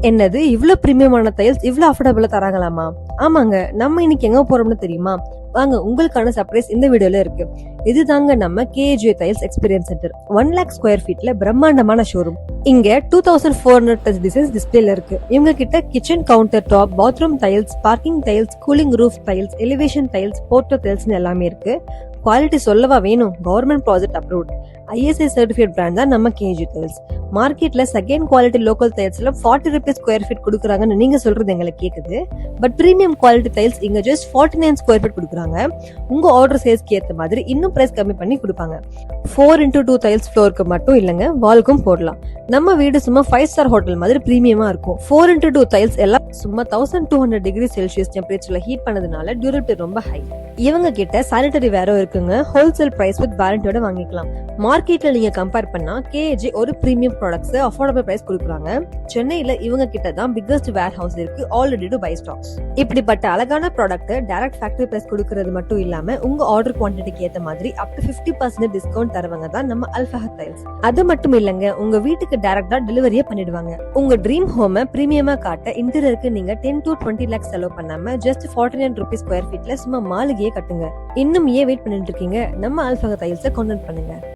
என்னது இவ்ளோ பிரீமியமான டைல்ஸ் இவ்ளோ அஃபோர்டபுளா தராங்களாமா? ஆமாங்க, நம்ம இன்னைக்கு எங்க போறோம்னு தெரியுமா? வாங்க, உங்களுக்கான சர்ப்ரைஸ் இந்த வீடியோல இருக்கு. இதுதாங்க நம்ம KJ tiles experience centre. 1 lakh square ஃபீட்ல பிரம்மாண்டமான ஷோரூம். இங்க 2400 டச் டிசைன்ஸ் டிஸ்பிளேல இருக்கு. இவங்க கிட்ட kitchen counter top, bathroom tiles, parking tiles, cooling roof tiles, elevation tiles, porto டைல்ஸ்னு எல்லாமே இருக்கு. குவாலிட்டி சொல்லவா வேணும்? Government project approved ISI certificate brand தான் நம்ம கேஜி டைல்ஸ். மார்க்கெட்ல செகண்ட் குவாலிட்டி லோக்கல் டைல்ஸ்ல 40 rupees ஸ்கொயர் ஃபீட் கொடுக்குறாங்கன்னு நீங்க சொல்றது எங்களுக்கு கேக்குது. பட் பிரீமியம் குவாலிட்டி டைல்ஸ் இங்க ஜஸ்ட் 49 ஸ்கொயர் ஃபீட் கொடுக்குறாங்க. உங்க ஆர்டர் சைஸ்க்கு ஏத்த மாதிரி இன்னும் பிரைஸ் கம்மி பண்ணி கொடுப்பாங்க. 4x2 டைல்ஸ் ஃப்ளோருக்கு மட்டும் இல்லங்க, வால்க்கும் போடலாம். நம்ம வீடு சும்மா 5 ஸ்டார் ஹோட்டல் மாதிரி பிரீமியமா இருக்கும். 4x2 டைல்ஸ் எல்லாம் சும்மா 1200 டிகிரி செல்சியஸ் டெம்பரேச்சர்ல ஹீட் பண்ணதுனால டியூரபிலிட்டி ரொம்ப ஹை. இவங்க கிட்ட சானிட்டரி வேரும் இருக்குங்க. ஹோல்சேல் பிரைஸ் வித் வாரண்டியோட வாங்கிக்கலாம். மார்க்கெட்ல நீங்க கம்பேர் பண்ணா கேஜே ஒரு பிரீமியம் ப்ராடக்ட்ஸ் அஃபோர்டபிள் பிரைஸ் கொடுக்குறாங்க. சென்னையில இவங்க கிட்ட தான் பிக்கஸ்ட் வேர் ஹவுஸ் இருக்கு, ஆல்ரெடி டு பை ஸ்டாக்ஸ். இப்படிப்பட்ட அழகான ப்ராடக்ட் டைரக்ட் ஃபேக்டரி பிரைஸ் கொடுக்கறது மட்டும் இல்லாம உங்க ஆர்டர் குவான்டிட்டிக்கு ஏத்த மாதிரி அப் டு 50% டிஸ்கவுண்ட் தருவாங்க தான் நம்ம அல்ஃபஹத் டைல்ஸ். அது மட்டும் இல்லங்க, உங்க வீட்டுக்கு டைரக்டா டெலிவரியே பண்ணிடுவாங்க. உங்க ட்ரீம் ஹோம பிரீமியமா காட்ட இன்டீரியருக்கு நீங்க 10 to 20 lakhs செலவு பண்ணாம ஜஸ்ட் 49 rupees ஸ்கொயர் ஃபீட்ல சும்மா மாளிகையே கட்டுங்க. இன்னும் ஏன் வெயிட் பண்ணிட்டு இருக்கீங்க? நம்ம அல்ஃபஹத் டைல்ஸை கான்டாக்ட் பண்ணுங்க.